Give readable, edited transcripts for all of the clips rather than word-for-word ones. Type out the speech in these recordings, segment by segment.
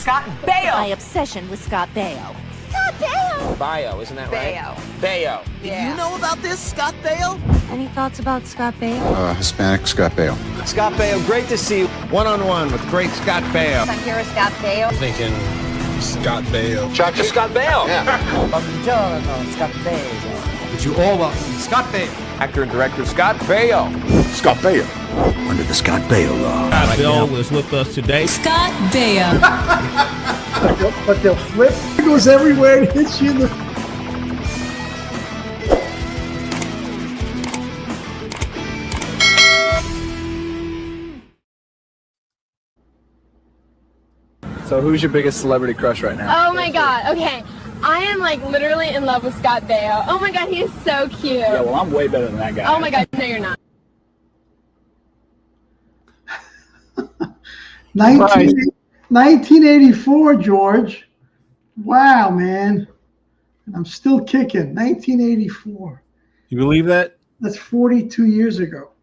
Scott Baio. My obsession with Scott Baio. Scott Baio! Baio, isn't that right? Baio. Baio. Yeah. You know about this, Scott Baio? Any thoughts about Scott Baio? Hispanic Scott Baio. Scott Baio, great to see you. One-on-one with great Scott Baio. I'm here with Scott Baio. Thinking Scott Baio. Cha-cha Scott Baio. Buongiorno, Scott Baio. But you all welcome Scott Baio. Actor and director Scott Baio. Scott Baio. Under the Scott Baio law. Scott Bill is with us today. Scott Baio. But they'll flip. It goes everywhere and hits you in the... So who's your biggest celebrity crush right now? Oh my god, okay. I am like literally in love with Scott Baio. Oh my god, he is so cute. Yeah, well, I'm way better than that guy. Oh my god, no you're not. 1984, George. Wow, man. I'm still kicking. 1984. You believe that? That's 42 years ago.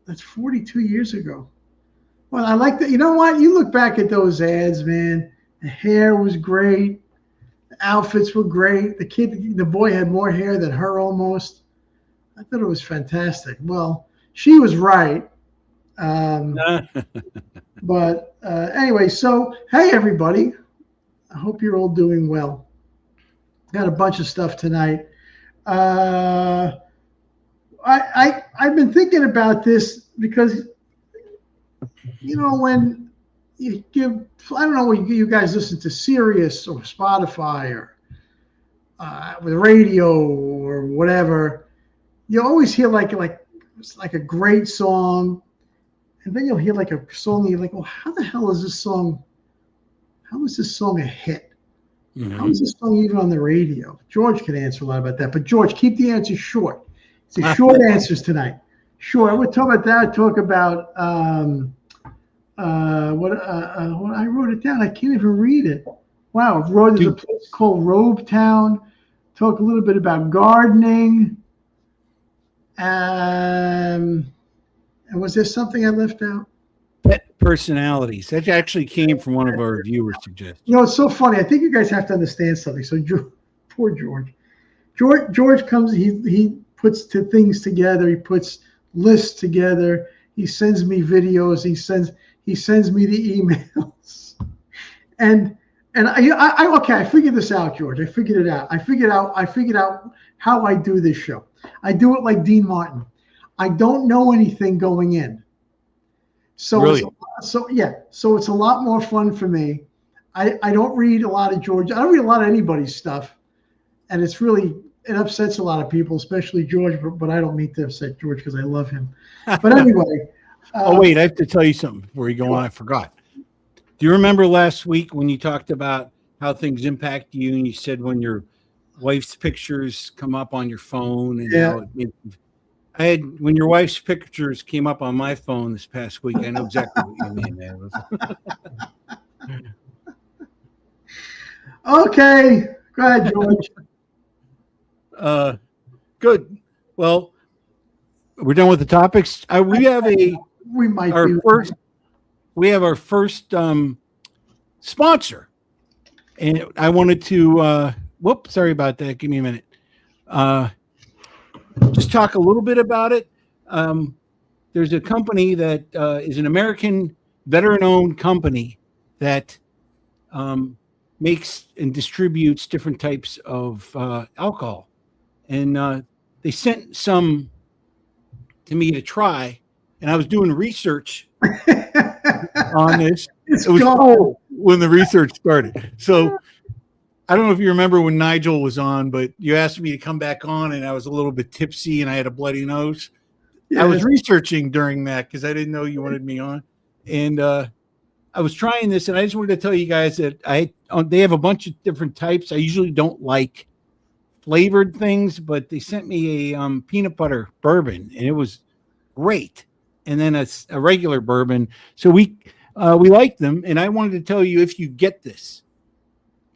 That's 42 years ago. Well, I like that. You know what? You look back at those ads, man. The hair was great. The outfits were great. The boy had more hair than her almost. I thought it was fantastic. Well, she was right. But anyway, so hey, everybody. I hope you're all doing well. Got a bunch of stuff tonight. I've been thinking about this because, you know, when you give, I don't know when you guys listen to Sirius or Spotify or with radio or whatever, you always hear like a great song, and then you'll hear like a song and you're like, well, how the hell is this song? How is this song a hit? Mm-hmm. How is this song even on the radio? George can answer a lot about that, but George, keep the answers short. It's a short answers tonight. Sure, I would talk about that. Talk about what I wrote it down. I can't even read it. Wow, there's a place called Robe Town. Talk a little bit about gardening. And was there something I left out? Pet personalities. That actually came from one of our viewers' suggestions. You know, it's so funny. I think you guys have to understand something. So poor George. George comes. He puts things together. He puts lists together. He sends me videos. He sends me the emails. And I figured this out, George. I figured it out. I figured out how I do this show. I do it like Dean Martin. I don't know anything going in. So really? So it's a lot more fun for me. I don't read a lot of George. I don't read a lot of anybody's stuff. And it upsets a lot of people, especially George, but I don't mean to upset George because I love him. But anyway. Oh, wait, I have to tell you something before you go on. I forgot. Do you remember last week when you talked about how things impact you and you said when your wife's pictures come up on your phone and how when your wife's pictures came up on my phone this past week, I know exactly what you mean, man. Okay. Go ahead, George. Good. Well, we're done with the topics. We have our first sponsor, and I wanted to. Sorry about that. Give me a minute. Just talk a little bit about it. There's a company that is an American veteran-owned company that makes and distributes different types of alcohol, and they sent some to me to try, and I was doing research on this. It was cool when the research started. So I don't know if you remember when Nigel was on, but you asked me to come back on, and I was a little bit tipsy and I had a bloody nose. Yes. I was researching during that because I didn't know you wanted me on, and I was trying this, and I just wanted to tell you guys that they have a bunch of different types. I usually don't like flavored things, but they sent me a peanut butter bourbon, and it was great. And then a regular bourbon. So we like them, and I wanted to tell you, if you get this,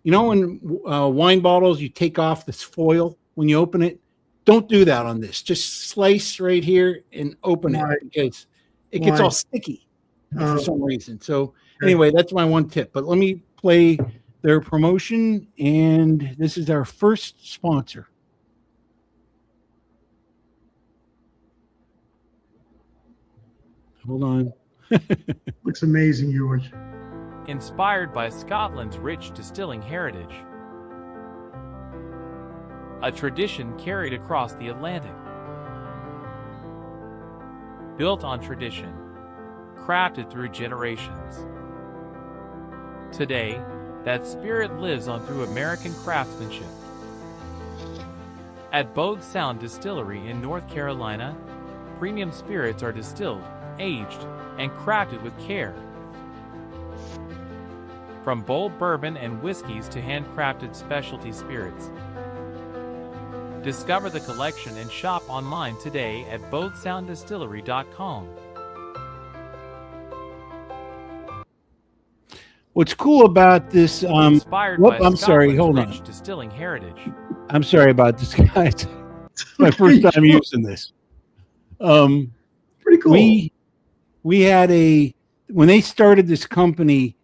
you know, in wine bottles, you take off this foil when you open it. Don't do that on this. Just slice right here and open it because it gets all sticky for some reason. So anyway, that's my one tip. But let me play their promotion, and this is our first sponsor. Hold on. Looks amazing, George. Inspired by Scotland's rich distilling heritage, a tradition carried across the Atlantic. Built on tradition, crafted through generations. Today, that spirit lives on through American craftsmanship. At Bogue Sound Distillery in North Carolina, premium spirits are distilled, aged, and crafted with care. From bold bourbon and whiskeys to handcrafted specialty spirits. Discover the collection and shop online today at boguesounddistillery.com. What's cool about this? Inspired by I'm sorry. Scotland's Hold rich on. distilling heritage. I'm sorry about this, guys. It's my first time using this. Pretty cool. We had when they started this company,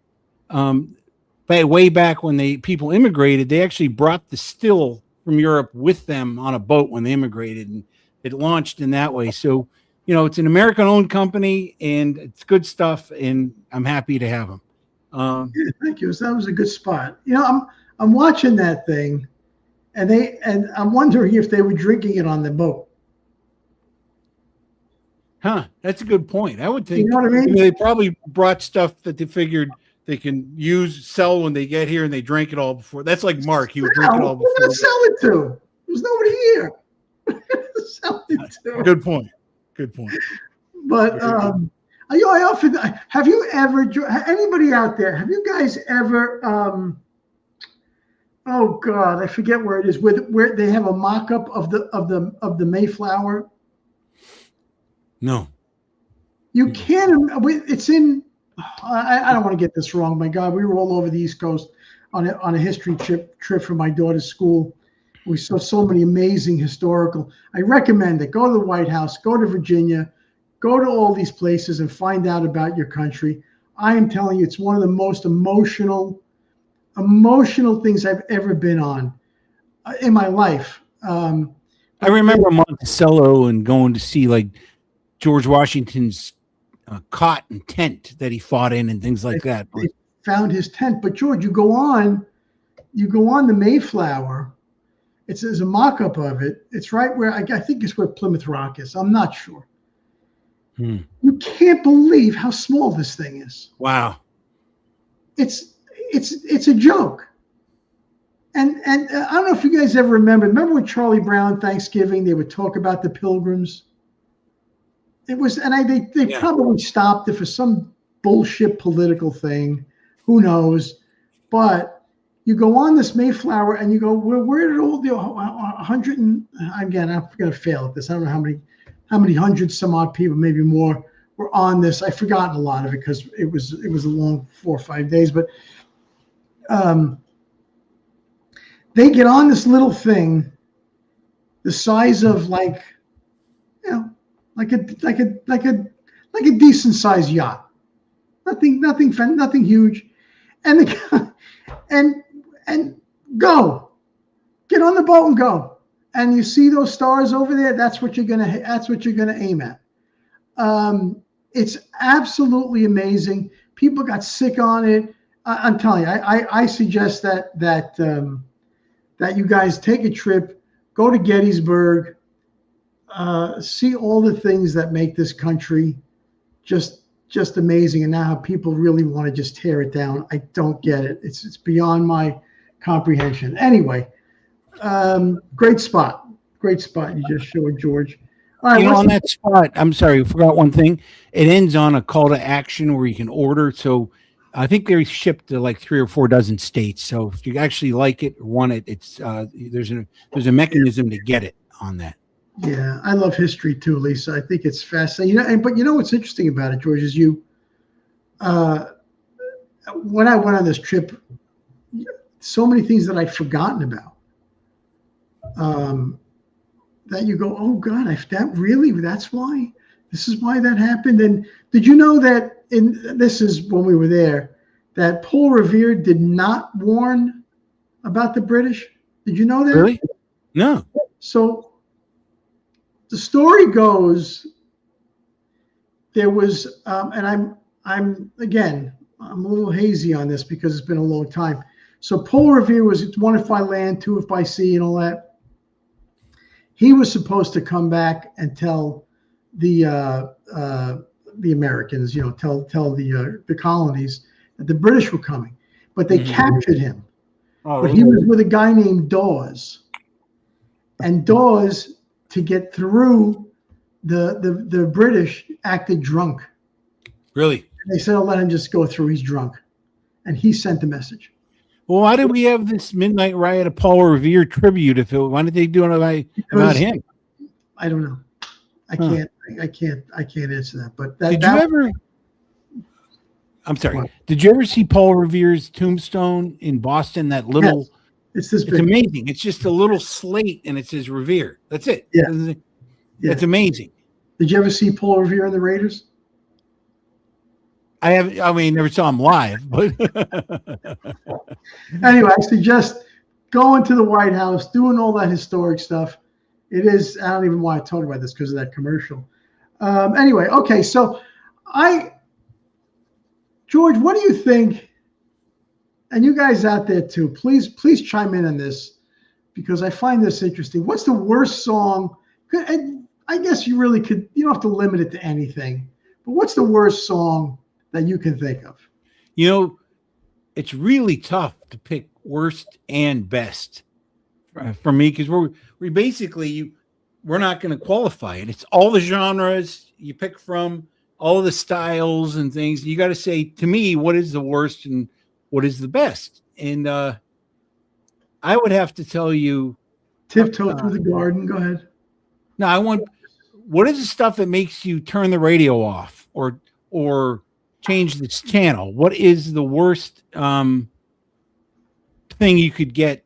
way back when people immigrated, they actually brought the still from Europe with them on a boat when they immigrated, and it launched in that way. So, it's an American-owned company, and it's good stuff, and I'm happy to have them. Yeah, thank you. So that was a good spot. I'm watching that thing, and I'm wondering if they were drinking it on the boat. Huh? That's a good point. I would think. You know what I mean? They probably brought stuff that they figured they can sell when they get here, and they drank it all before. That's like Mark. He would drink it all before. Who did sell it to? There's nobody here. Sell it to. Good point. Good point. But I often have you ever, anybody out there, have you guys ever oh God, I forget where it is, where they have a mock-up of the Mayflower? No. You can't, it's in, I don't want to get this wrong. My God, we were all over the East Coast on a history trip for my daughter's school. We saw so many amazing historical. I recommend it. Go to the White House, go to Virginia, go to all these places and find out about your country. I am telling you, it's one of the most emotional things I've ever been on in my life. I remember Monticello and going to see like George Washington's cot and tent that he fought in and things like that. They found his tent. But George, you go on the Mayflower. There's a mock-up of it. It's right where I think it's where Plymouth Rock is. I'm not sure. You can't believe how small this thing is. Wow. It's a joke. And I don't know if you guys ever remember when Charlie Brown Thanksgiving, they would talk about the Pilgrims. It was, and they probably stopped it for some bullshit political thing. Who knows? But you go on this Mayflower and you go, where did all the 100 and again, I'm going to fail at this. I don't know how many hundreds, some odd people, maybe more, were on this. I've forgotten a lot of it because it was a long 4 or 5 days. But they get on this little thing, the size of like a decent sized yacht, nothing huge, and go, get on the boat and go. And you see those stars over there. That's what you're gonna aim at. It's absolutely amazing. People got sick on it. I'm telling you. I suggest that you guys take a trip, go to Gettysburg, see all the things that make this country just amazing. And now how people really want to just tear it down. I don't get it. It's beyond my comprehension. Anyway. Great spot you just showed, George. All right, on that spot, I'm sorry, I forgot one thing. It ends on a call to action where you can order. So I think they're shipped to like 3 or 4 dozen states. So if you actually like it or want it, it's there's a mechanism to get it on that. Yeah, I love history too, Lisa. I think it's fascinating. But what's interesting about it, George, is when I went on this trip, so many things that I'd forgotten about. That you go, oh God, that's why, this is why that happened. And did you know that this is when we were there, that Paul Revere did not warn about the British. Did you know that? Really? No. So the story goes, there was, and I'm a little hazy on this because it's been a long time. So Paul Revere was one if by land, two if by sea, and all that. He was supposed to come back and tell the Americans, tell the colonies that the British were coming, but they captured him. Oh, but he was with a guy named Dawes, and Dawes, to get through the British, acted drunk. Really? They said, "I'll let him just go through. He's drunk," and he sent the message. Well, why did we have this midnight riot of Paul Revere tribute? Why did they do it about him? I don't know. I can't answer that. But Did you ever? I'm sorry. What? Did you ever see Paul Revere's tombstone in Boston? That little. Yes. It's this big. It's amazing. It's just a little slate, and it says Revere. That's it. Yeah. It's amazing. Did you ever see Paul Revere and the Raiders? Never saw him live, but anyway, I suggest going to the White House, doing all that historic stuff. It is, I don't even want to talk about this because of that commercial. Anyway, okay, so George, what do you think? And you guys out there too, please chime in on this because I find this interesting. What's the worst song? I guess you really could, you don't have to limit it to anything, but what's the worst song that you can think of? It's really tough to pick worst and best for me because we're basically we're not going to qualify it. It's all the genres you pick from, all the styles and things. You got to say to me what is the worst and what is the best. And I would have to tell you, Tiptoe Through the Garden. Go ahead. No, what is the stuff that makes you turn the radio off or change this channel? What is the worst thing you could get?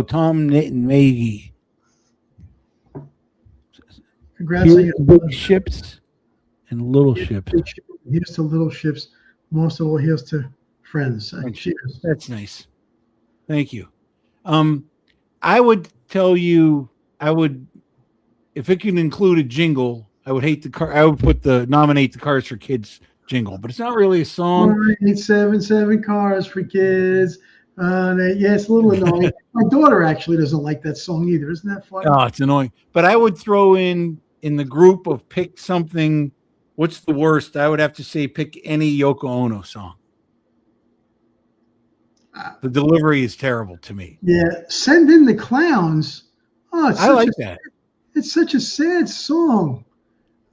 Tom Nathan Maggie. Congrats on big ships and little ships. Here's to little ships. Most of all, here's to friends. Cheers. That's nice. Thank you. I would tell you, if it can include a jingle, I would nominate the Cars for Kids jingle, but it's not really a song. 877 Cars for Kids. It's a little annoying. My daughter actually doesn't like that song either. Isn't that funny? Oh, it's annoying. But I would throw in the group of pick something. What's the worst? I would have to say pick any Yoko Ono song. The delivery is terrible to me. Yeah, Send in the Clowns. Oh, I like that. It's such a sad song.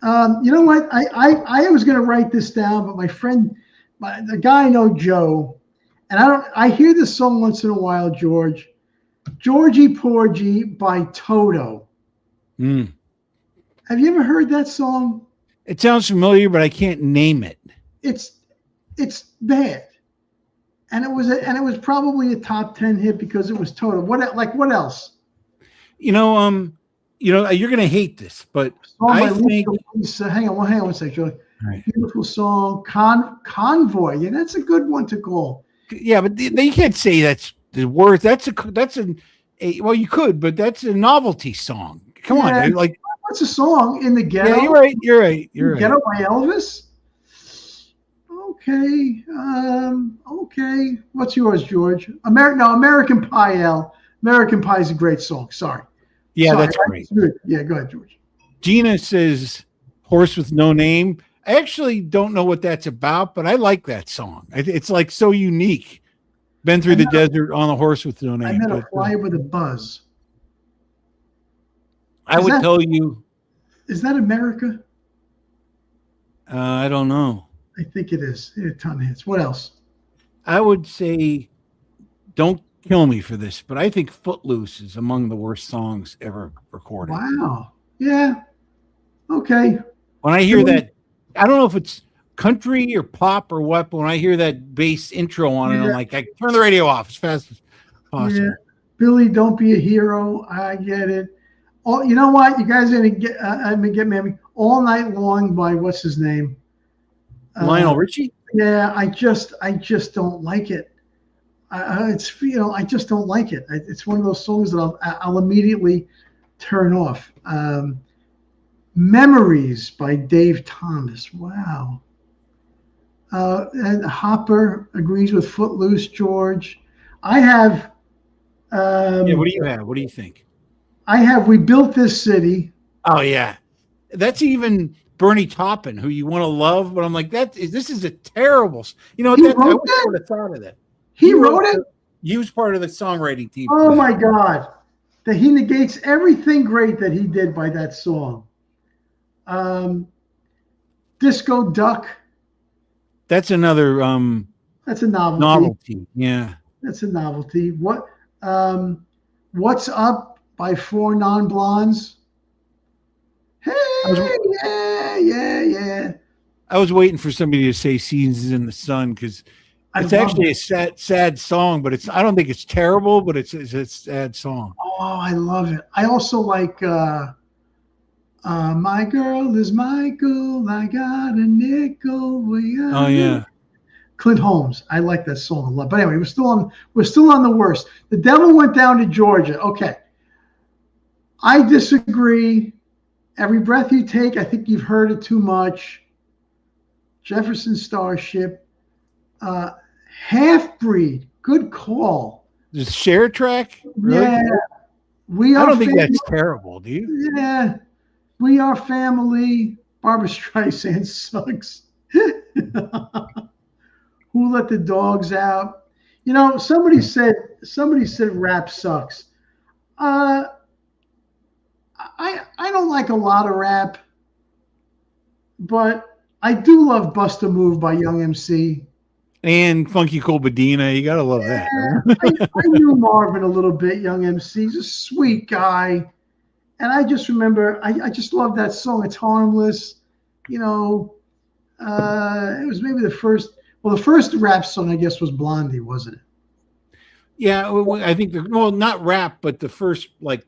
You know what? I was going to write this down, but my friend, the guy I know, Joe, and I hear this song once in a while, George. Georgie Porgy by Toto. Have you ever heard that song? It sounds familiar, but I can't name it. It's bad. And it was probably a top 10 hit because it was Toto. What else? You're going to hate this, but I think. Hang on one second, Joey. Right. Beautiful song, Convoy. Yeah, that's a good one to call. Yeah, but you can't say that's the worst. Well, you could, but that's a novelty song. Come on, like what's a song in the ghetto? Yeah, you're right. Ghetto by Elvis. Okay. Okay. What's yours, George? American Pie. American Pie is a great song. Sorry. Yeah, that's great. Yeah, go ahead, George. Gina says Horse with No Name. I actually don't know what that's about, but I like that song. It's like so unique. Been through the desert on a horse with no name. I met a fly with a buzz. I would tell you. Is that America? I don't know. I think it is. A ton of hits. What else? I would say, don't kill me for this, but I think Footloose is among the worst songs ever recorded. Wow. Yeah. Okay. When I hear that, I don't know if it's country or pop or what, but when I hear that bass intro on it, I'm like, I turn the radio off as fast as possible. Yeah. Billy, Don't Be a Hero. I get it. Oh, you know what? You guys are going to get me. All Night Long by what's his name? Lionel Richie? Yeah, I just don't like it. It's I just don't like it. It's one of those songs that I'll immediately turn off. Memories by Dave Thomas. Wow. And Hopper agrees with Footloose, George. I have. Yeah, what do you have? What do you think? I have We Built This City. Oh yeah, that's even Bernie Taupin, who you want to love, but I'm like this is a terrible. You know, He I wrote wish that? I would have thought of that. He wrote it? He was part of the songwriting team. Oh my God. That he negates everything great that he did by that song. Disco Duck. That's another That's a novelty. novelty. Yeah. That's a novelty. What's Up by Four Non-Blondes? Hey, yeah. I was waiting for somebody to say Seasons in the Sun because it's actually a sad song, but I don't think it's terrible, but it's a sad song. Oh, I love it. I also like My Girl is Michael, I Got a Nickel. Oh yeah. Clint Holmes. I like that song a lot. But anyway, we're still on the worst. The Devil Went Down to Georgia. Okay. I disagree. Every Breath You Take, I think you've heard it too much. Jefferson Starship. Half Breed. Good call. The Share track? Really? Yeah. I don't think that's terrible, do you? Yeah. We Are Family. Barbara Streisand sucks. Who Let the Dogs Out? You know, somebody said rap sucks. I don't like a lot of rap, but I do love Bust a Move by Young MC. And Funky Colbadina, you gotta love that. I knew Marvin a little bit, Young MC. He's a sweet guy. And I just remember, I just love that song. It's harmless. You know, it was maybe the first rap song, I guess, was Blondie, wasn't it? Yeah, I think, not rap, but the first, like,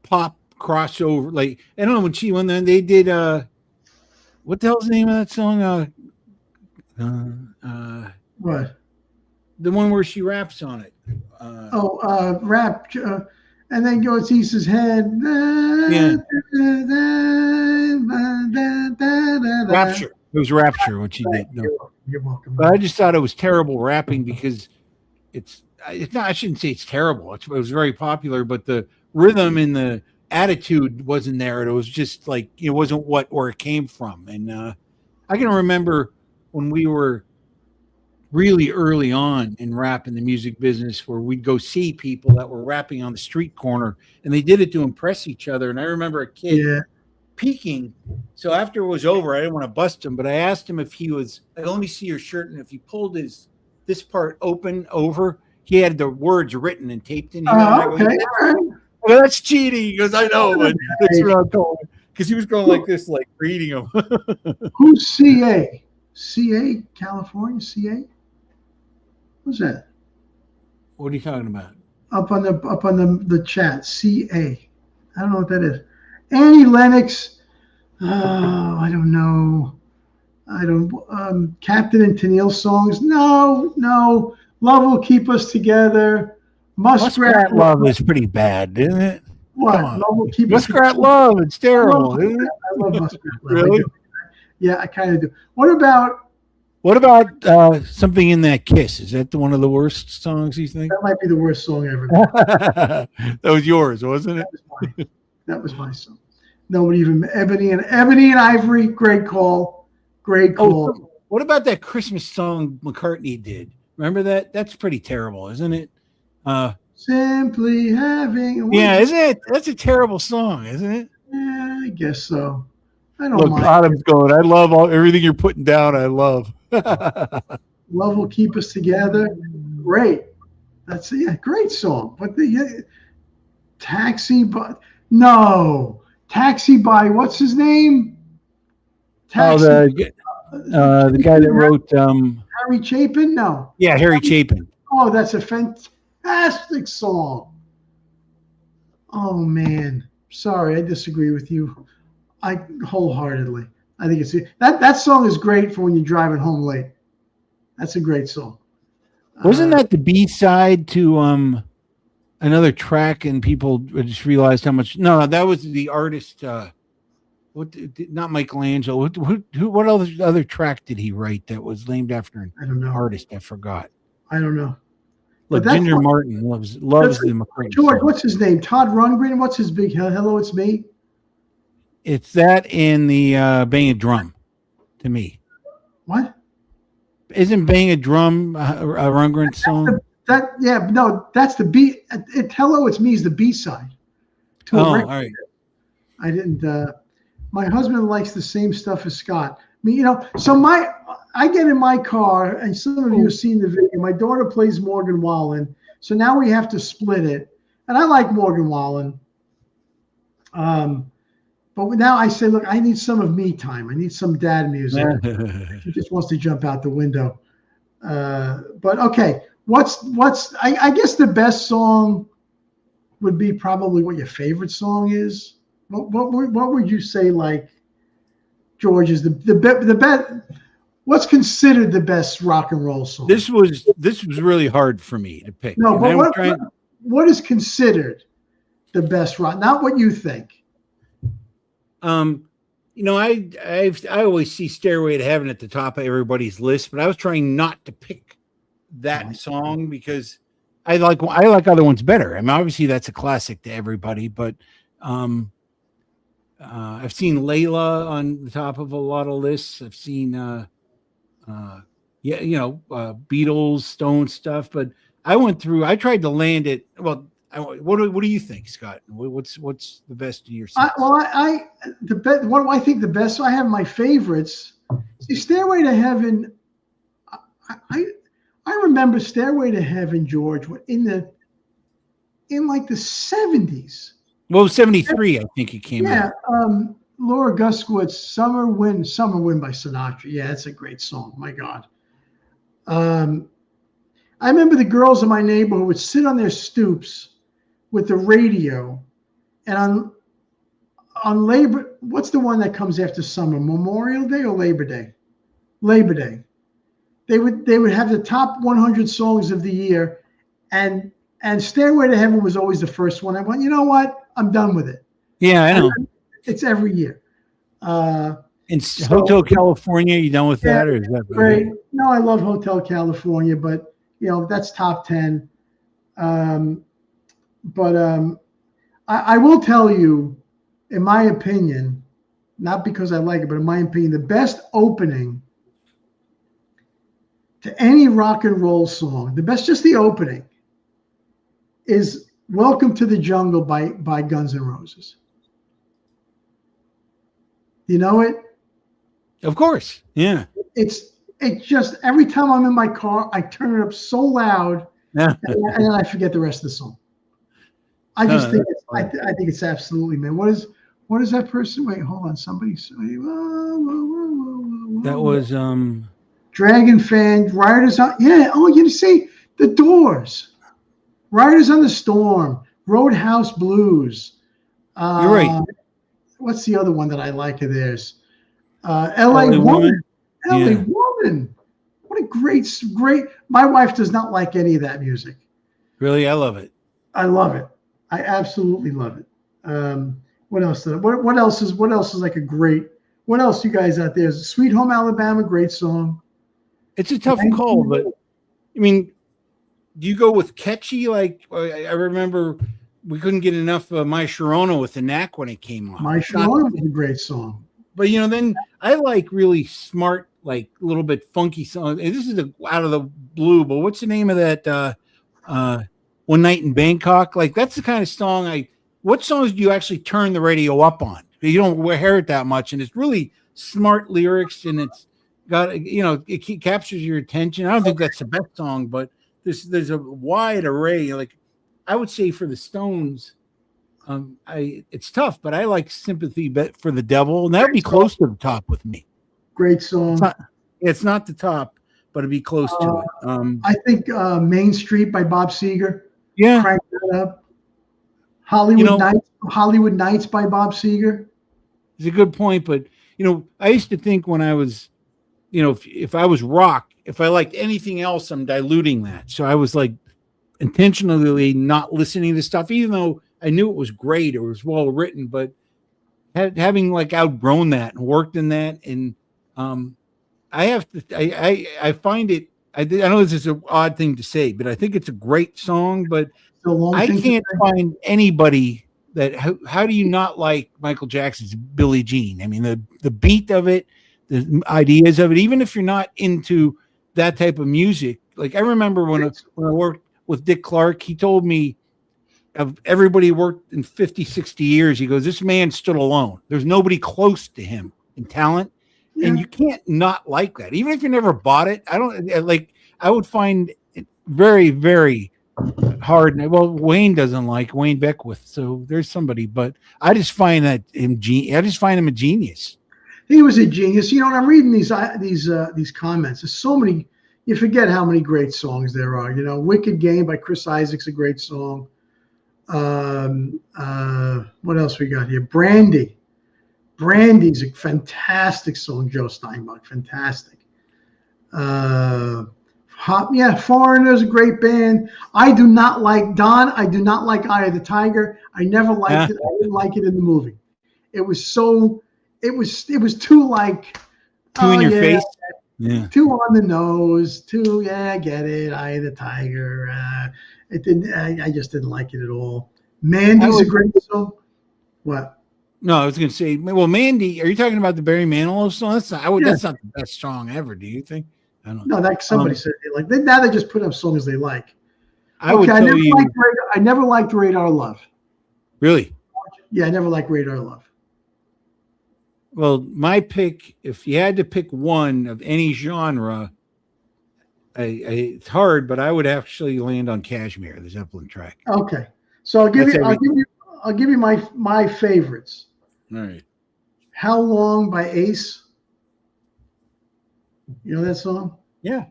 pop crossover. Like, I don't know, when they did, what the hell's the name of that song? What? The one where she raps on it. Rap. And then goes East's head. Yeah. Rapture. It was Rapture when she did. No. You're welcome. But I just thought it was terrible rapping because it's not. I shouldn't say it's terrible. It was very popular, but the rhythm and the attitude wasn't there. It was just like it wasn't where it came from. And I can remember when we were really early on in rap in the music business, where we'd go see people that were rapping on the street corner, and they did it to impress each other. And I remember a kid peeking. So after it was over, I didn't want to bust him, but I asked him if he was, I only see your shirt, and if he pulled this part open over, he had the words written and taped in here. Okay. Well, that's cheating. He goes, I know, but that's what I'm told. Because he was going like this, like reading them. Who's CA? CA, California, CA? Who's that? What are you talking about? Up on the chat, CA. I don't know what that is. Annie Lennox. Oh, I don't know. Captain and Tennille songs. No. Love Will Keep Us Together. Muskrat Love is pretty bad, isn't it? What? Love Will Keep Us Muskrat Together. Love. It's terrible, isn't it? I love Muskrat Love. Really? Yeah, I kind of do. What about Something in That Kiss? Is that one of the worst songs you think? that? Might be the worst song ever. That was yours, wasn't it? That was my song. Nobody even Ebony and Ivory. Great call. Oh, what about that Christmas song McCartney did? Remember that? That's pretty terrible, isn't it? Simply having. Yeah, isn't it? That's a terrible song, isn't it? Yeah, I guess so. I don't Look, mind. Autumn's going. I love everything you're putting down. I love. Love Will Keep Us Together. Great. That's great song. But the Taxi by what's his name? Taxi. The guy that wrote Harry Chapin? No. Yeah, Harry Chapin. Oh, that's a fantastic song. Oh man. Sorry, I disagree with you. I wholeheartedly. I think it's that song is great for when you're driving home late. That's a great song. Wasn't that the B side to another track? And people just realized how much. No, that was the artist. Not Michelangelo. What other track did he write that was named after an I don't know. artist? I forgot. I don't know. Look, But that's Ginger what- Martin loves the McCrane. George, song. what's his name? Todd Rundgren. What's his big Hello, It's Me? It's that in the Bang a Drum, to me. What? Isn't Bang a Drum a Rundgren song? That's the B. Hello, It's Me is the B side. Oh, all right. I didn't. My husband likes the same stuff as Scott. I mean, so I get in my car, and some of you have seen the video. My daughter plays Morgan Wallen, so now we have to split it. And I like Morgan Wallen. But now I say, look, I need some of me time. I need some dad music. He just wants to jump out the window. But okay, I guess the best song would be probably what your favorite song is. What would you say, like, George, is the best? What's considered the best rock and roll song? This was really hard for me to pick. No, And but what is considered the best rock? Not what you think. I always see Stairway to Heaven at the top of everybody's list, but I was trying not to pick that song because I like other ones better. I mean, obviously that's a classic to everybody, but I've seen Layla on the top of a lot of lists. I've seen Beatles, Stone stuff, but I tried to land it. Well, what do you think, Scott? What's the best of your sense? What do I think the best? So I have my favorites. See, Stairway to Heaven. I remember Stairway to Heaven, George, in like the 70s. Well, 73, I think it came out. Yeah, Laura Guskowitz, Summer Wind by Sinatra. Yeah, that's a great song. My God. I remember the girls in my neighborhood would sit on their stoops with the radio, and on Labor, what's the one that comes after summer? Memorial Day or Labor Day? Labor Day. They would have the top 100 songs of the year, and Stairway to Heaven was always the first one. I went, you know what? I'm done with it. Yeah, I know. It's every year. Hotel California, you done with that, or is that great? No, I love Hotel California, but that's top 10. I will tell you, in my opinion, not because I like it, but in my opinion, the best opening to any rock and roll song, just the opening, is Welcome to the Jungle by Guns N' Roses. You know it? Of course. Yeah. It's just every time I'm in my car, I turn it up so loud, and then I forget the rest of the song. I just think I think it's absolutely, man. What is that person? Wait, hold on. Somebody say, that was Dragon Fan, Riders on. Yeah. Oh, you see the Doors, Riders on the Storm, Roadhouse Blues. You're right. What's the other one that I like of theirs? L.A. Woman. L.A. Woman. What a great. My wife does not like any of that music. Really, I love it. I love it. I absolutely love it. What else? What else is like a great? What else, you guys out there? Sweet Home Alabama, great song. It's a tough call, but I mean, do you go with catchy? Like I remember, we couldn't get enough of My Sharona with the Knack when it came on. My Sharona was a great song. But then I like really smart, like a little bit funky songs. And this is out of the blue, but what's the name of that? One Night in Bangkok. Like that's the kind of song what songs do you actually turn the radio up on? You don't hear it that much, and it's really smart lyrics, and it's got it captures your attention. I don't think that's the best song, but there's a wide array. Like I would say for the Stones, it's tough, but I like Sympathy for the Devil, and that would be close to the top with me. Great song. It's not the top, but it'd be close to it. I think Main Street by Bob Seger. Yeah. Crank that up. Hollywood Nights by Bob Seger. It's a good point, but I used to think when I was if I was rock, if I liked anything else, I'm diluting that. So I was like intentionally not listening to stuff, even though I knew it was great, it was well written, but having like outgrown that and worked in that, and I have to, I find it. I know this is an odd thing to say, but I think it's a great song. But I can't find anybody that. How do you not like Michael Jackson's Billie Jean? I mean, the beat of it, the ideas of it. Even if you're not into that type of music, like I remember when I worked with Dick Clark, he told me of everybody worked in 50, 60 years. He goes, this man stood alone. There's nobody close to him in talent. And you can't not like that, even if you never bought it. I would find it very, very hard. Well, Wayne doesn't like Wayne Beckwith, so there's somebody. But I just find him a genius. He was a genius. And I'm reading these comments. There's so many. You forget how many great songs there are. "Wicked Game" by Chris Isaac's a great song. What else we got here? "Brandy." Brandy's a fantastic song. Joe Steinbach, fantastic. Foreigner's a great band. I do not like Don. I do not like Eye of the Tiger. I never liked it. I didn't like it in the movie. It was too like too in your face. Yeah. Too on the nose. Too I get it. Eye of the Tiger. It didn't. I just didn't like it at all. Mandy's a great song. What? No, I was going to say, well, Mandy, are you talking about the Barry Manilow song? That's not the best song ever. Do you think? I don't know. No, that somebody said they like. Now they just put up songs they like. I never liked Radar Love. Really? Yeah, I never liked Radar Love. Well, my pick, if you had to pick one of any genre, it's hard, but I would actually land on Kashmir, the Zeppelin track. Okay, so I'll give you my favorites. All right. "How Long" by Ace. You know that song? Yeah.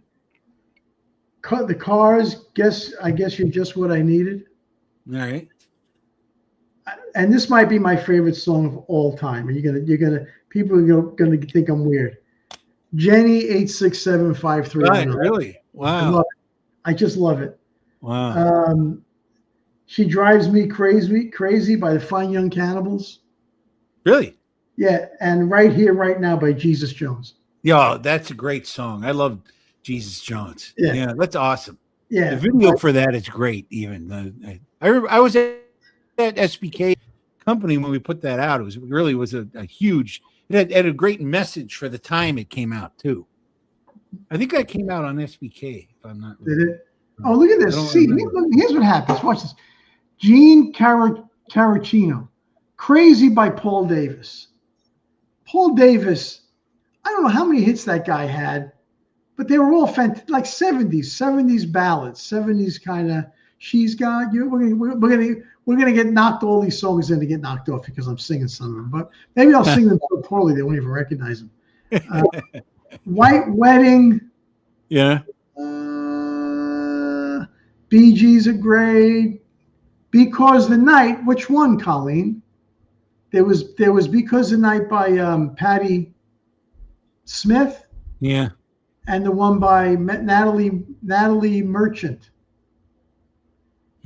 The Cars. I guess you're just what I needed. All right. And this might be my favorite song of all time. People are gonna think I'm weird. "Jenny 86753." Right, really? Wow. I just love it. Wow. "She Drives Me Crazy" by the Fine Young Cannibals. Really? Yeah, and "Right Here, Right Now" by Jesus Jones. Yeah, that's a great song. I love Jesus Jones. Yeah, that's awesome. Yeah, the video for that is great. Even I remember I was at SBK company when we put that out. It was a huge. It had a great message for the time it came out too. I think that came out on SBK. If I'm not. Did it? Oh, look at this. See, here's what happens. Watch this. Gene Caracino, "Crazy" by Paul Davis. Paul Davis. I don't know how many hits that guy had, but they were all like 70s ballads, 70s kind of. "She's Got You." We're gonna get knocked all these songs in to get knocked off because I'm singing some of them, but maybe I'll sing them so poorly they won't even recognize them. "White Wedding." Yeah. Bee Gees are great. "Because the Night." Which one, Colleen? There was "Because the Night" by Patti Smith. Yeah. And the one by Natalie Merchant.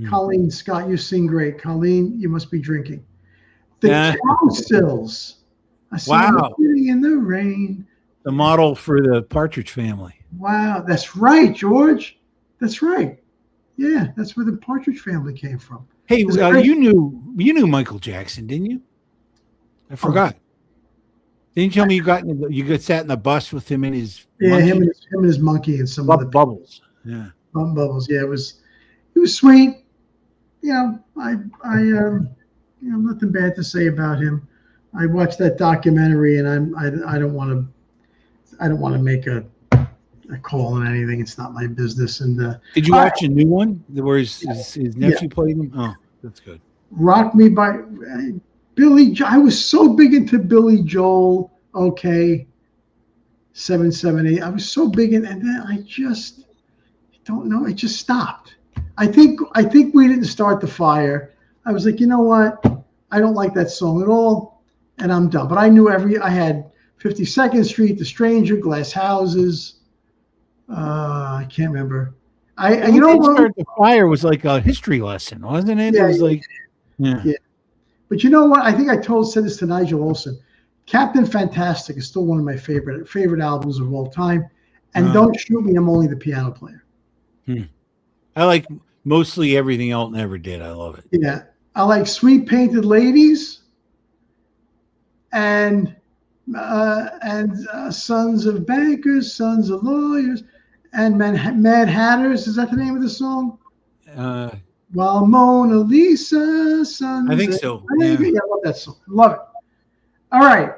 Colleen Scott, you sing great. Colleen, you must be drinking. "The Cowsills." "I see you sitting in the rain." The model for the Partridge Family. Wow, that's right, George. That's right. Yeah, that's where the Partridge Family came from. Hey, you knew Michael Jackson, didn't you? I forgot. Didn't you tell me you got sat in the bus with him and his monkey? Him and his monkey and some of the Bubbles. Yeah. Bubbles. Yeah, it was sweet. I nothing bad to say about him. I watched that documentary, and I don't want to make a call on anything. It's not my business. And did you watch a new one where his nephew played him? Oh, that's good. "Rock Me" by Billy. I was so big into Billy Joel. Okay. 778. I was so big and then I don't know. It just stopped. I think we didn't start the fire. I was like, you know what? I don't like that song at all, and I'm done. But I knew I had 52nd Street, The Stranger, Glass Houses. I can't remember. You know what? Start the Fire was like a history lesson, wasn't it? Yeah, It was like, yeah. But you know what? I think I said this to Nigel Olsen. Captain Fantastic is still one of my favorite albums of all time. And Don't Shoot Me, I'm Only the Piano Player. I like mostly everything Elton ever did. I love it. Yeah. I like Sweet Painted Ladies and Sons of Bankers, Sons of Lawyers, and Mad Hatters. Is that the name of the song? While Mona Lisa, Sons I think of so. Bankers. Yeah, I love that song. Love it. All right.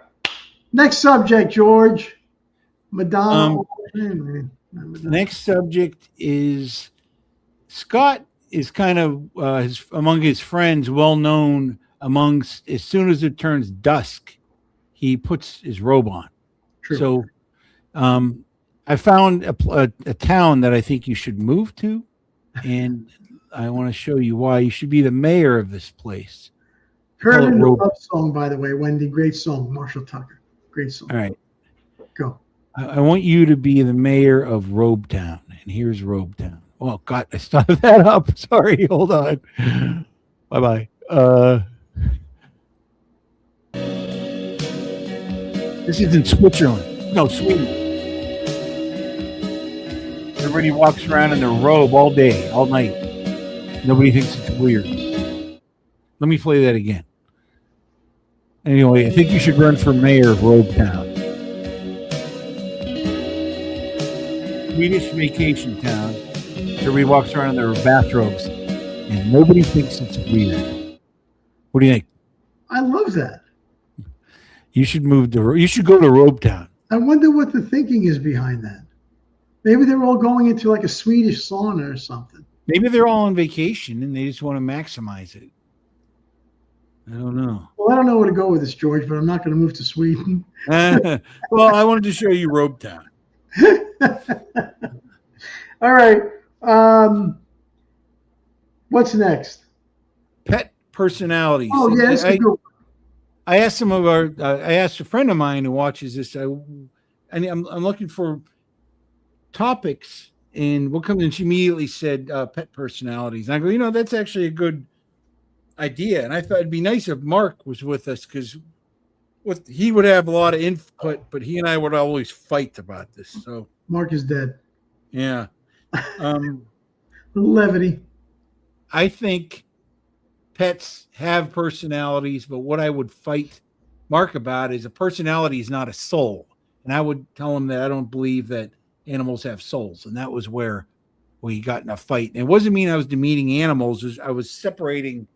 Next subject, George. Madonna. Next subject is Scott is kind of among his friends well known amongst as soon as it turns dusk, he puts his robe on. True. So I found a town that I think you should move to, and I want to show you why. You should be the mayor of this place. Heard in the love song, by the way, Wendy. Great song. Marshall Tucker. Great song. All right. Go. I want you to be the mayor of Robe Town, and here's Robe Town. Oh, God, I started that up. Sorry, hold on. Bye-bye. This is in Switzerland. No, Sweden. Everybody walks around in their robe all day, all night. Nobody thinks it's weird. Let me play that again. Anyway, I think you should run for mayor of Robe Town. Swedish vacation town. Everybody walks around in their bathrobes, and nobody thinks it's weird. What do you think? I love that. You should move to. You should go to Robe Town. I wonder what the thinking is behind that. Maybe they're all going into like a Swedish sauna or something. Maybe they're all on vacation and they just want to maximize it. I don't know. Well, I don't know where to go with this, George, but I'm not going to move to Sweden. Well, I wanted to show you Robe Town. All right. What's next? Pet personalities. Oh, yeah, that's a good one. I asked some of our. I asked a friend of mine who watches this. I'm looking for topics, and what comes? And she immediately said pet personalities. And I go, that's actually a good idea. And I thought it'd be nice if Mark was with us because he would have a lot of input, but he and I would always fight about this. So Mark is dead. Yeah. Levity. I think pets have personalities, but what I would fight Mark about is a personality is not a soul. And I would tell him that I don't believe that animals have souls. And that was where we got in a fight. And it wasn't mean I was demeaning animals. I was separating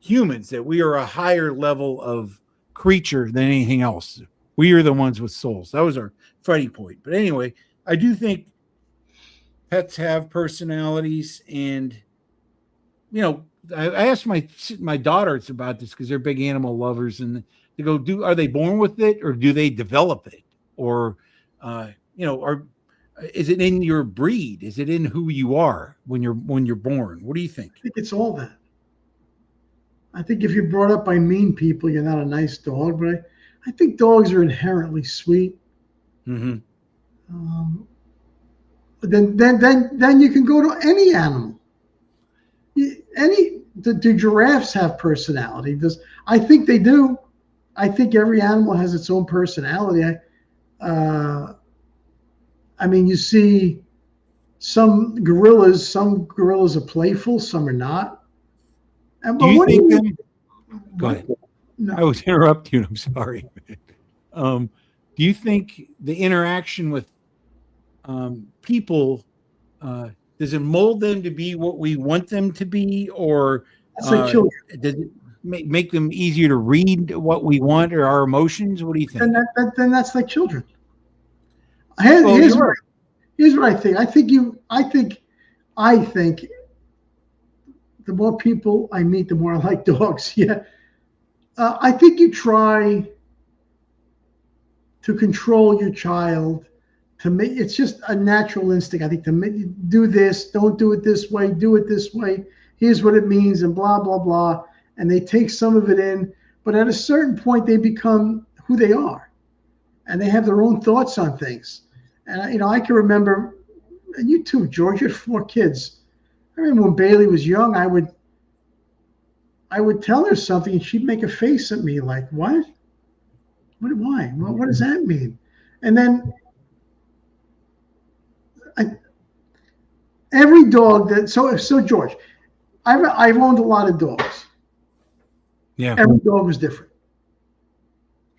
humans, that we are a higher level of creature than anything else. We are the ones with souls. That was our fighting point. But anyway, I do think pets have personalities, and I asked my daughters about this because they're big animal lovers, and they go, are they born with it or do they develop it? Or is it in your breed? Is it in who you are when you're born? What do you think? I think it's all that. I think if you're brought up by mean people, you're not a nice dog. But I think dogs are inherently sweet. Mm-hmm. But then you can go to any animal. Do giraffes have personality? I think they do. I think every animal has its own personality. You see some gorillas are playful, some are not. Do you think go ahead. No. I was interrupting you. I'm sorry. Do you think the interaction with people does it mold them to be what we want them to be, or like children. Does it make them easier to read what we want or our emotions? What do you think? Then that's like children. Here's what I think. I think the more people I meet, the more I like dogs. Yeah. I think you try to control your child it's just a natural instinct. I think to do this, don't do it this way, do it this way. Here's what it means, and blah, blah, blah. And they take some of it in, but at a certain point, they become who they are. and they have their own thoughts on things. And you know, I can remember, and you too, George. You had 4 kids. I remember when Bailey was young, I would tell her something, and she'd make a face at me like, "What? Why? What does that mean?" And then every dog that so George, I've owned a lot of dogs. Yeah. Every dog was different.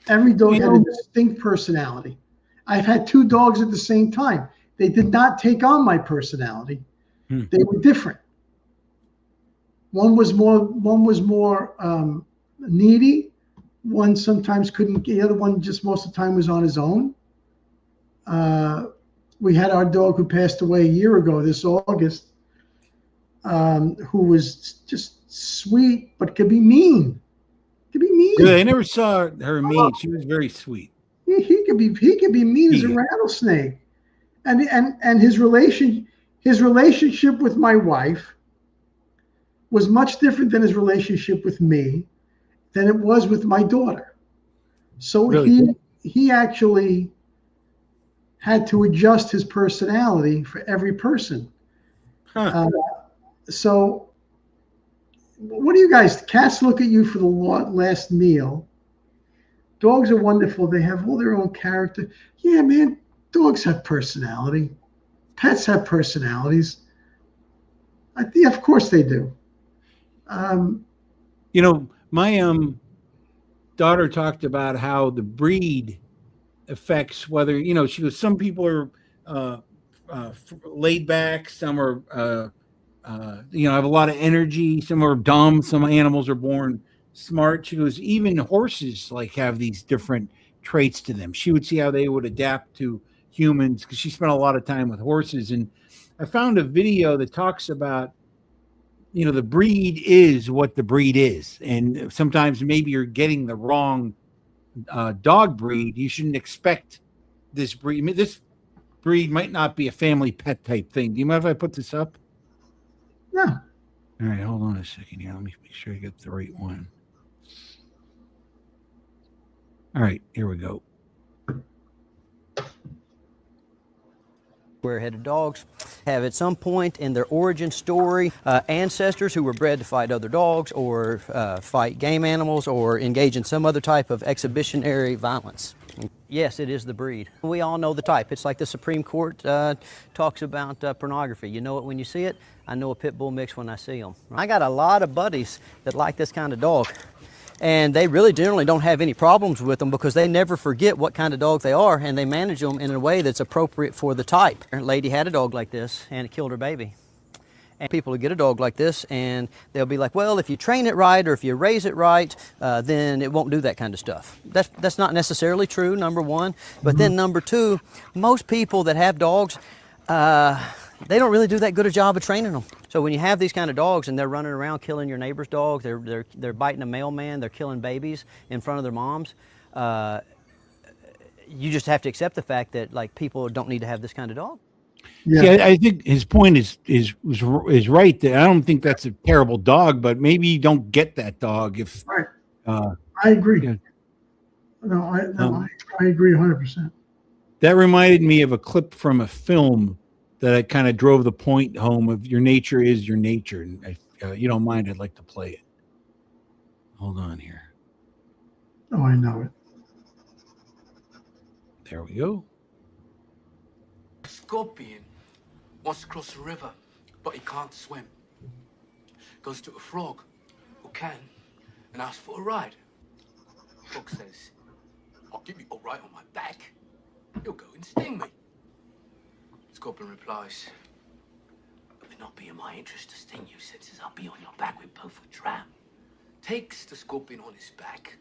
Every dog had a distinct personality. I've had 2 dogs at the same time. They did not take on my personality. They were different. One was more needy. One sometimes couldn't. The other one just most of the time was on his own. We had our dog who passed away a year ago this August, who was just sweet but could be mean. Yeah, I never saw her mean. She was very sweet. He could be mean as a rattlesnake, and his relationship with my wife was much different than his relationship with me than it was with my daughter. So really? he actually had to adjust his personality for every person. So what do you guys, cats look at you for the last meal. Dogs are wonderful. They have all their own character. Yeah, man, dogs have personality. Pets have personalities. Yeah, of course they do. You know, my daughter talked about how the breed affects whether, you know, she goes, some people are laid back, some are, you know, have a lot of energy, some are dumb, some animals are born smart. She goes, even horses like have these different traits to them. She would see how they would adapt to humans because she spent a lot of time with horses. And I found a video that talks about, you know, the breed is what the breed is. And sometimes maybe you're getting the wrong dog breed. You shouldn't expect this breed. I mean, this breed might not be a family pet type thing. Do you mind if I put this up? No. All right, hold on a second here. Let me make sure I get the right one. All right, here we go. Square-headed dogs have at some point in their origin story ancestors who were bred to fight other dogs or fight game animals or engage in some other type of exhibitionary violence. Yes, it is the breed. We all know the type. It's like the Supreme Court talks about pornography. You know it when you see it. I know a pit bull mix when I see them. I got a lot of buddies that like this kind of dog. And they really generally don't have any problems with them because they never forget what kind of dog they are, and they manage them in a way that's appropriate for the type. A lady had a dog like this, and it killed her baby. And people will get a dog like this, and they'll be like, well, if you train it right or if you raise it right, then it won't do that kind of stuff. That's not necessarily true, number one. But then number two, most people that have dogs, they don't really do that good a job of training them. So when you have these kind of dogs and they're running around killing your neighbor's dog, they're biting a mailman, they're killing babies in front of their moms, you just have to accept the fact that like people don't need to have this kind of dog. Yeah, see, I think his point is right. That I don't think that's a terrible dog, but maybe you don't get that dog if. Right. I agree. Yeah. I agree 100%. That reminded me of a clip from a film that I kind of drove the point home of your nature is your nature. And you don't mind, I'd like to play it. Hold on here. Oh, I know it. There we go. A scorpion wants to cross the river, but he can't swim. Goes to a frog who can and asks for a ride. Frog says, I'll give you a ride on my back. You'll go and sting me. Scorpion replies, it would not be in my interest to sting you, since I'll be on your back, we both would drown. Takes the scorpion on his back.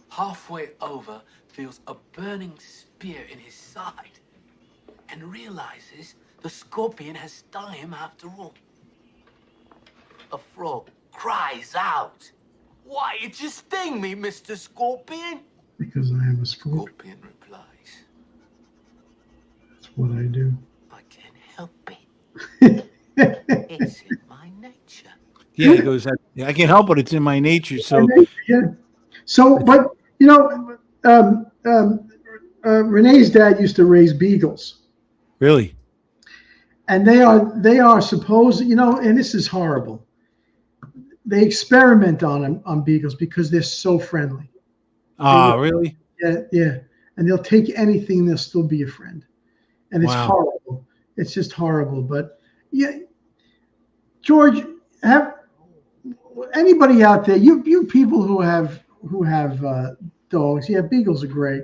Halfway over, feels a burning spear in his side and realizes the scorpion has stung him after all. A frog cries out, why did you sting me, Mr. Scorpion? Because I am a scorpion. Scorpion replies, what I do. I can't help it. It's in my nature. Yeah, he goes, I can't help it. It's in my nature. So, yeah. So, but you know, Renee's dad used to raise beagles, Really? and they are supposed, and this is horrible. They experiment on beagles because they're so friendly. Really? Yeah, and they'll take anything. And they'll still be a friend, and it's Wow. horrible. It's just horrible. But yeah, George, have anybody out there? You people who have dogs. Yeah, beagles are great.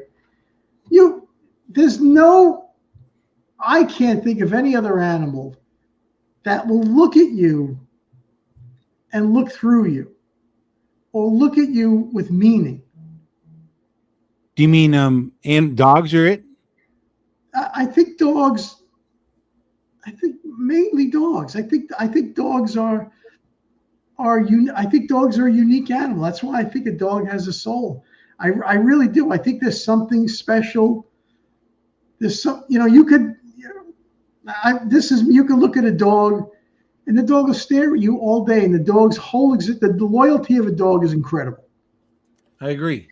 I can't think of any other animal that will look at you and look through you, or look at you with meaning. Do you mean and dogs are it? I think dogs. I think mainly dogs. I think dogs are I think dogs are a unique animal. That's why I think a dog has a soul. I really do. I think there's something special. There's some, you could you could look at a dog, and the dog will stare at you all day, and the dog's whole the loyalty of a dog is incredible. I agree.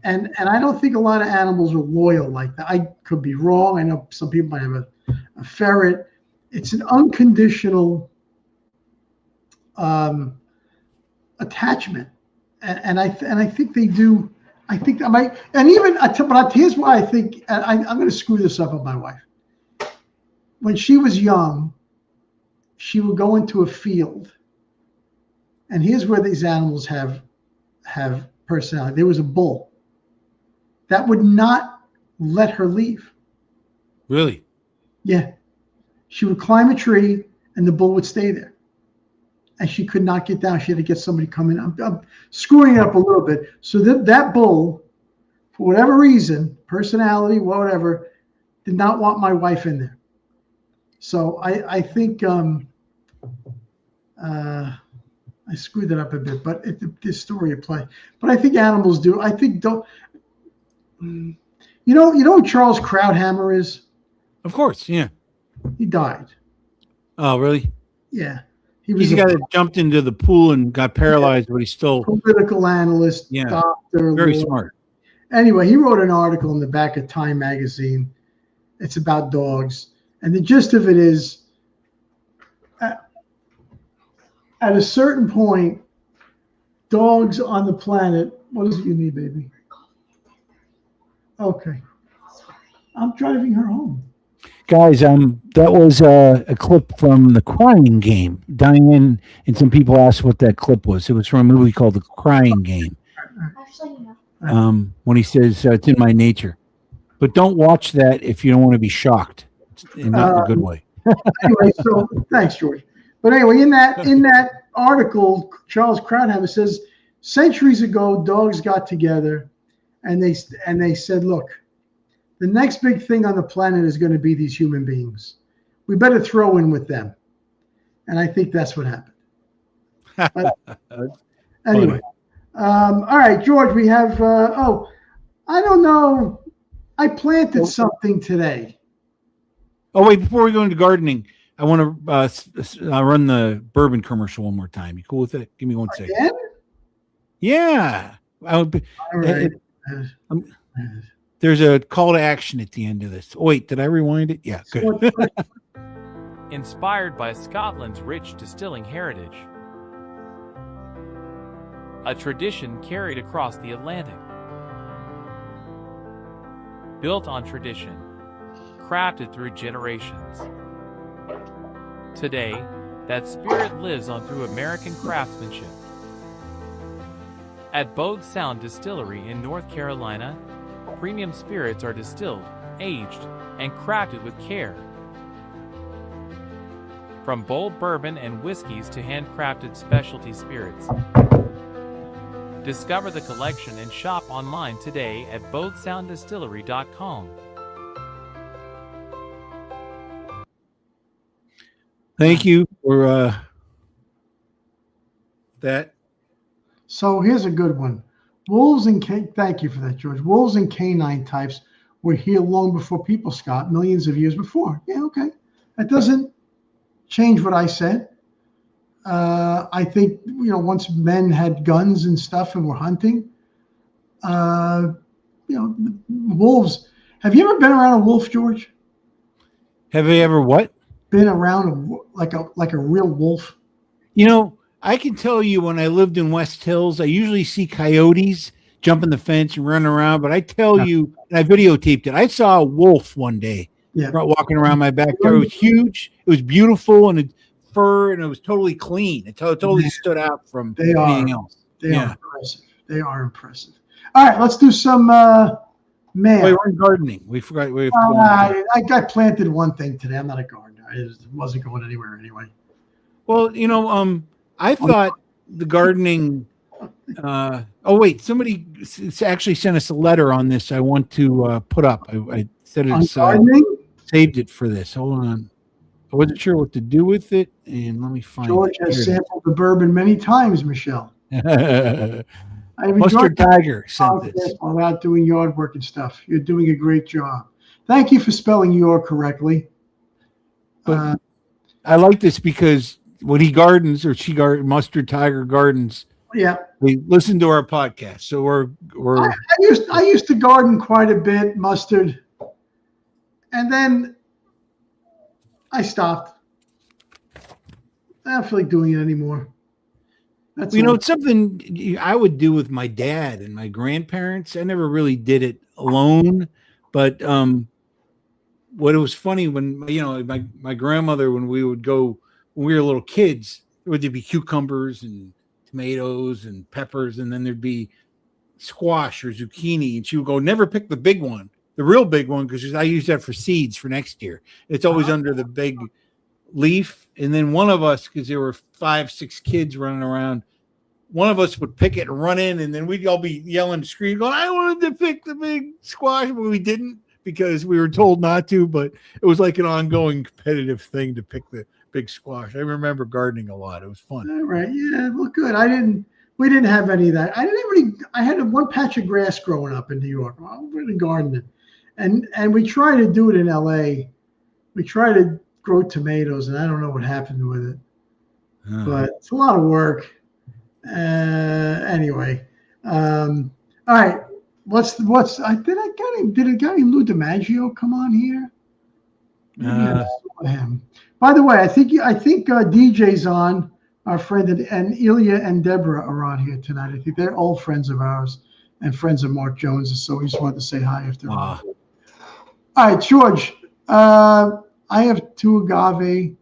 And I don't think a lot of animals are loyal like that. I could be wrong. I know some people might have a ferret. It's an unconditional attachment, and I think they do. I think I might, and even but here's why I think I'm going to screw this up with my wife. When she was young, she would go into a field, and here's where these animals have personality. There was a bull that would not let her leave. Really? Yeah. She would climb a tree, and the bull would stay there. And she could not get down. She had to get somebody coming. I'm screwing it up a little bit. So that bull, for whatever reason, personality, whatever, did not want my wife in there. So I think I screwed that up a bit, but this story applies. But I think animals do. I think don't. You know who Charles Krauthammer is? Of course, yeah. He died. Oh, really? Yeah. He's the guy that jumped into the pool and got paralyzed, but he's still political analyst, doctor. Very lawyer. smart. Anyway, he wrote an article in the back of Time magazine. It's about dogs. And the gist of it is, at a certain point, dogs on the planet, what is it you need, baby? Okay. I'm driving her home. Guys, that was a clip from The Crying Game. Diane and some people asked what that clip was. It was from a movie called The Crying Game. When he says, it's in my nature. But don't watch that if you don't want to be shocked. And not in a good way. Anyway, so thanks, George. But anyway, in that article, Charles Krauthammer says, centuries ago, dogs got together and they said, look, the next big thing on the planet is going to be these human beings. We better throw in with them. And I think that's what happened. Anyway. All right, George, we have, I don't know. I planted something today. Oh, wait, before we go into gardening, I want to run the bourbon commercial one more time. You cool with that? Give me 1 second. Again? Yeah. I would be, All right. there's a call to action at the end of this. Oh, wait, did I rewind it? Yeah, good. Inspired by Scotland's rich distilling heritage, a tradition carried across the Atlantic. Built on tradition, crafted through generations. Today, that spirit lives on through American craftsmanship. At Bode Sound Distillery in North Carolina, premium spirits are distilled, aged, and crafted with care. From bold bourbon and whiskeys to handcrafted specialty spirits. Discover the collection and shop online today at bodesounddistillery.com. Thank you for that. So here's a good one. Thank you for that, George. Wolves and canine types were here long before people, Scott, millions of years before. Yeah, okay. That doesn't change what I said. I think, once men had guns and stuff and were hunting, wolves. Have you ever been around a wolf, George? Have you ever what? Been around like a real wolf? You know, I can tell you when I lived in West Hills, I usually see coyotes jumping the fence and running around. But I tell you, and I videotaped it. I saw a wolf one day walking around my backyard. It was huge. It was beautiful and it fur, and it was totally clean. It totally stood out from anything else. They are impressive. They are impressive. All right, let's do some mail. Wait, we're in gardening. We forgot. I planted one thing today. I'm not a gardener. It wasn't going anywhere anyway. Well, you know, I thought the gardening. Oh wait, somebody actually sent us a letter on this. I want to put up. I said it's saved it for this. Hold on. I wasn't sure what to do with it, and let me find. George has sampled the bourbon many times, Michelle. Mustard Tiger sent this. While out doing yard work and stuff. You're doing a great job. Thank you for spelling your correctly. But I like this because when he gardens or she gardens, Mustard Tiger gardens. Yeah, we listen to our podcast, so we're. I used to garden quite a bit, Mustard, and then I stopped. I don't feel like doing it anymore. You know, it's something I would do with my dad and my grandparents. I never really did it alone, but what it was funny when my grandmother, when we would go when we were little kids, there would be cucumbers and tomatoes and peppers, and then there'd be squash or zucchini, and she would go, never pick the big one, the real big one, because I use that for seeds for next year. It's always under the big leaf. And then one of us, because there were 5-6 kids running around, one of us would pick it and run in, and then we'd all be yelling and screaming, going, I wanted to pick the big squash, but we didn't because we were told not to. But it was like an ongoing competitive thing to pick the big squash. I remember gardening a lot. It was fun. All right. Yeah, well, good. We didn't have any of that. I had one patch of grass growing up in New York. Well, we didn't garden it. And we try to do it in LA. We try to grow tomatoes, and I don't know what happened with it. But it's a lot of work. Anyway. All right. Did a guy named Lou DiMaggio come on here? Him. By the way, I think DJ's on, our friend, and Ilya and Deborah are on here tonight. I think they're old friends of ours and friends of Mark Jones's, so we just wanted to say hi if they're on. All right, George, I have two agave.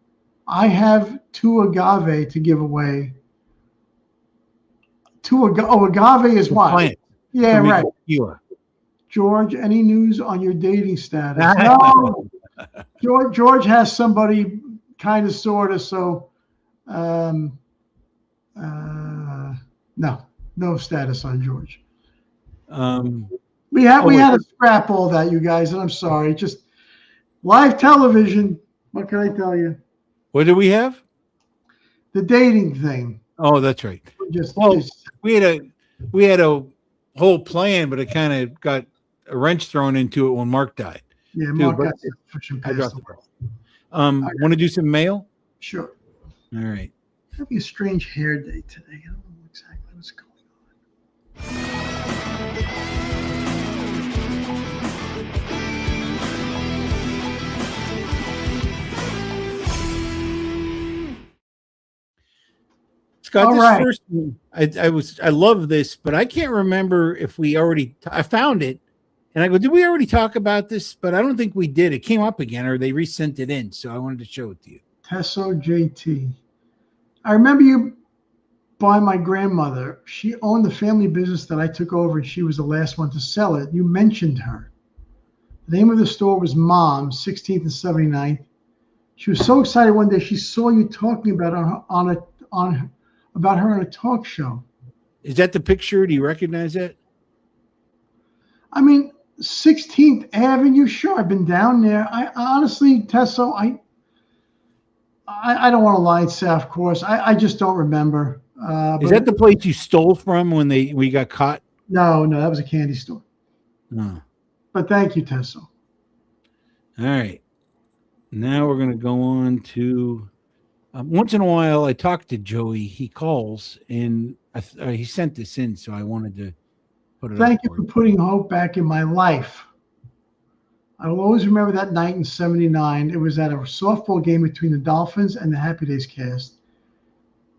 I have two agave to give away. Agave is what? Plant. Yeah, right. George, any news on your dating status? No. George has somebody kind of, sort of, so no status on George. We had to scrap all that, you guys, and I'm sorry. Just live television. What can I tell you? What do we have? The dating thing. Oh, that's right. We had a whole plan, but it kind of got a wrench thrown into it when Mark died. Yeah, Mark got want to do some mail? Sure. All right. Having a strange hair day today. I don't know exactly what's going on. Scott, this first one, I love this, but I can't remember if we already. I found it, and I go, did we already talk about this? But I don't think we did. It came up again, or they resent it in, so I wanted to show it to you. Tesso JT. I remember you by my grandmother. She owned the family business that I took over, and she was the last one to sell it. You mentioned her. The name of the store was Mom, 16th and 79th. She was so excited one day she saw you talking about her on a talk show. Is that the picture? Do you recognize that? I mean, 16th Avenue. Sure, I've been down there. I honestly, Tesso, I don't want to lie and say, of course. I just don't remember. Is that the place you stole from when we got caught? No, that was a candy store. No. But thank you, Tesso. All right. Now we're going to go on to. Once in a while, I talk to Joey. He calls, and he sent this in, so I wanted to put it. Thank you for putting hope back in my life. I will always remember that night in '79. It was at a softball game between the Dolphins and the Happy Days cast.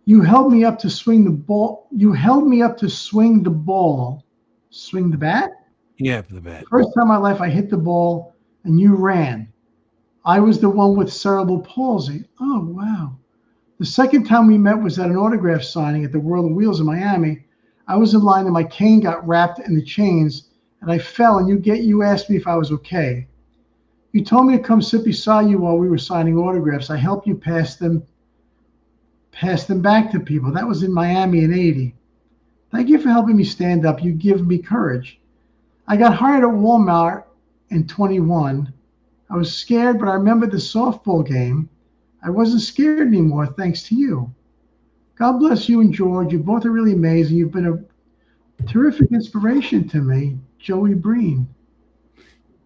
You held me up to swing the ball. You held me up to swing the ball. Swing the bat? Yeah, for the bat. First time in my life I hit the ball and you ran. I was the one with cerebral palsy. Oh, wow. The second time we met was at an autograph signing at the World of Wheels in Miami. I was in line and my cane got wrapped in the chains and I fell and you asked me if I was okay. You told me to come sit beside you while we were signing autographs. I helped you pass them back to people. That was in Miami in '80. Thank you for helping me stand up. You give me courage. I got hired at Walmart in 21. I was scared, but I remember the softball game. I wasn't scared anymore, thanks to you. God bless you and George. You both are really amazing. You've been a terrific inspiration to me, Joey Breen.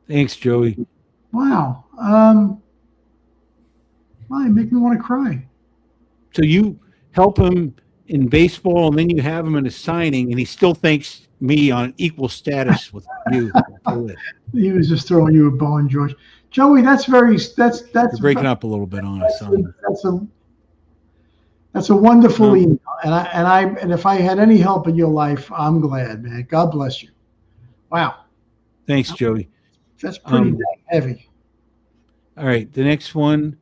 Thanks, Joey. Wow. Wow, you make me want to cry. So you help him in baseball, and then you have him in a signing, and he still thinks me on equal status with you. He was just throwing you a bone, George. Joey, that's You're breaking up a little bit on us. That's a wonderful email, and if I had any help in your life, I'm glad, man. God bless you. Wow. Thanks, Joey. That's pretty dang heavy. All right, the next one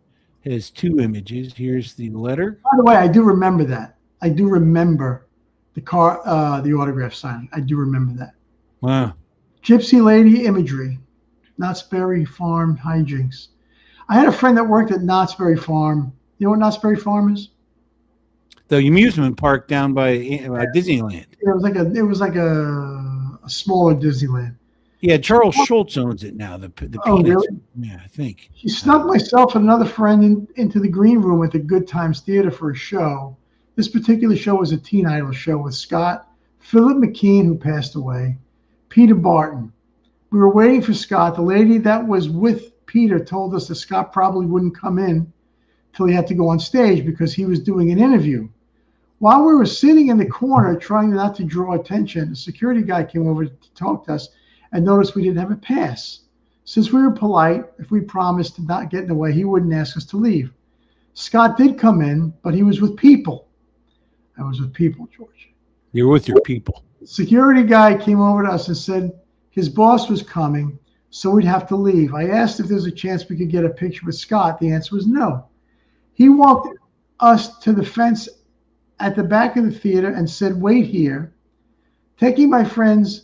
has 2 images. Here's the letter. By the way, I do remember that. I do remember the autograph signing. I do remember that. Wow. Gypsy lady imagery, Knott's Berry Farm hijinks. I had a friend that worked at Knott's Berry Farm. You know what Knott's Berry Farm is? The amusement park down by Disneyland. It was like a smaller Disneyland. Yeah, Charles Schultz owns it now. The Oh, Peanuts. really? Yeah, I think. She snuck myself and another friend into the green room at the Good Times Theater for a show. This particular show was a teen idol show with Scott, Philip McKean, who passed away, Peter Barton. We were waiting for Scott. The lady that was with Peter told us that Scott probably wouldn't come in till he had to go on stage because he was doing an interview. While we were sitting in the corner trying not to draw attention, a security guy came over to talk to us and noticed we didn't have a pass. Since we were polite, if we promised to not get in the way, he wouldn't ask us to leave. Scott did come in, but he was with people. I was with people, George. You're with your people. The security guy came over to us and said his boss was coming, so we'd have to leave. I asked if there's a chance we could get a picture with Scott. The answer was no. He walked us to the fence at the back of the theater and said, wait here. Taking my friend's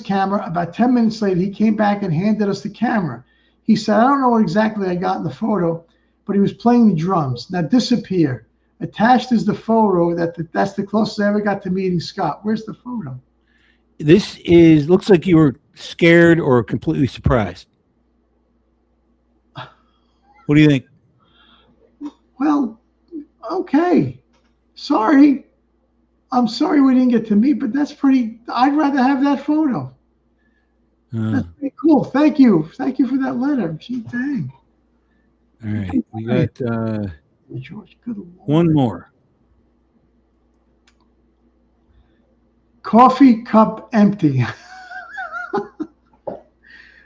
camera, about 10 minutes later, he came back and handed us the camera. He said, I don't know what exactly I got in the photo, but he was playing the drums. Now disappear. Attached is the photo. That's the closest I ever got to meeting Scott. Where's the photo? This looks like you were scared or completely surprised. What do you think? Well, okay. Sorry. I'm sorry we didn't get to meet, but that's pretty. I'd rather have that photo. That's pretty cool. Thank you. Thank you for that letter. Gee, dang. All right. We got George, good Lord. One more. Coffee cup empty.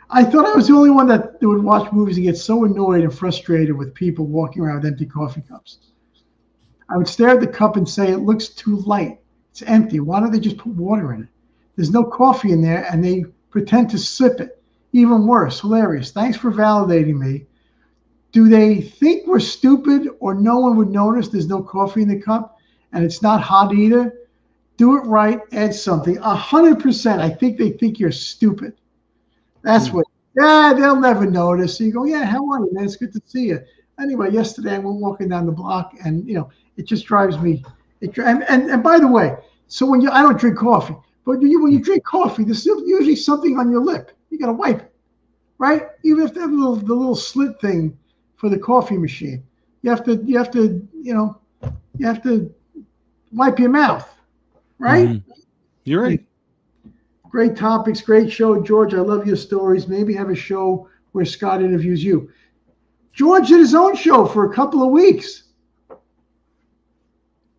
I thought I was the only one that would watch movies and get so annoyed and frustrated with people walking around with empty coffee cups. I would stare at the cup and say, it looks too light. It's empty. Why don't they just put water in it? There's no coffee in there, and they pretend to sip it. Even worse. Hilarious. Thanks for validating me. Do they think we're stupid or no one would notice there's no coffee in the cup and it's not hot either? Do it right. Add something. 100%. I think they think you're stupid. That's what. Yeah, they'll never notice. So you go, yeah, how are you, man? It's good to see you. Anyway, yesterday I went walking down the block, and it just drives me. And by the way, so I don't drink coffee, but when you drink coffee, there's usually something on your lip. You got to wipe it, right? Even if they have the little slit thing for the coffee machine, you have to wipe your mouth, right? Mm-hmm. You're right. Great topics, great show, George. I love your stories. Maybe have a show where Scott interviews you. George did his own show for a couple of weeks.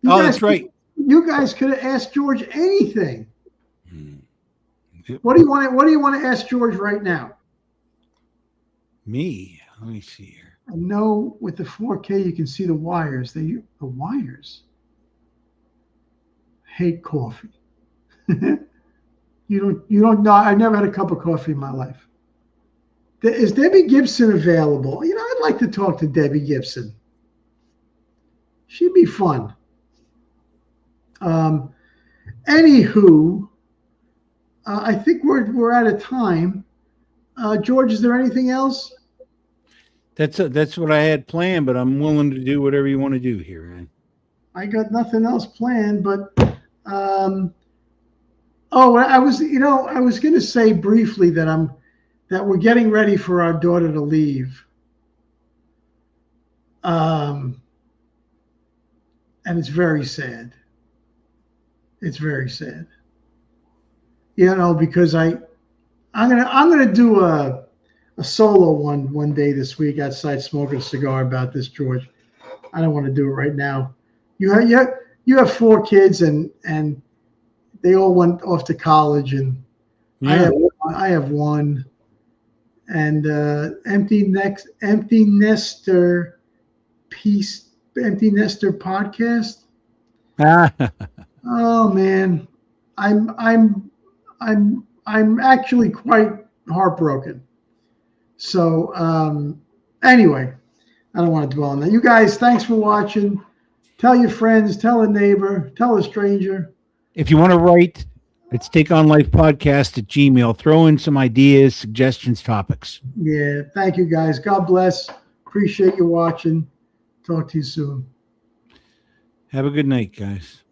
That's right. You guys could have asked George anything. What do you want? What do you want to ask George right now? Me. Let me see here. I know with the 4K you can see the wires. The wires. Hate coffee. You don't know. I never had a cup of coffee in my life. Is Debbie Gibson available? I'd like to talk to Debbie Gibson. She'd be fun. Anywho, I think we're out of time. George, is there anything else? That's what I had planned, but I'm willing to do whatever you want to do here, man. I got nothing else planned, but I was going to say briefly that we're getting ready for our daughter to leave. And it's very sad. It's very sad. Because I'm gonna do a solo one day this week outside smoking a cigar about this, George. I don't want to do it right now. You have 4 kids and they all went off to college, and Yeah. I have one. And empty nester podcast. Oh man, I'm actually quite heartbroken. So anyway, I don't want to dwell on that. You guys, thanks for watching. Tell your friends, tell a neighbor, tell a stranger. If you want to write, it's takeonlifepodcast@gmail. Throw in some ideas, suggestions, topics. Yeah, thank you guys. God bless. Appreciate you watching. Talk to you soon. Have a good night, guys.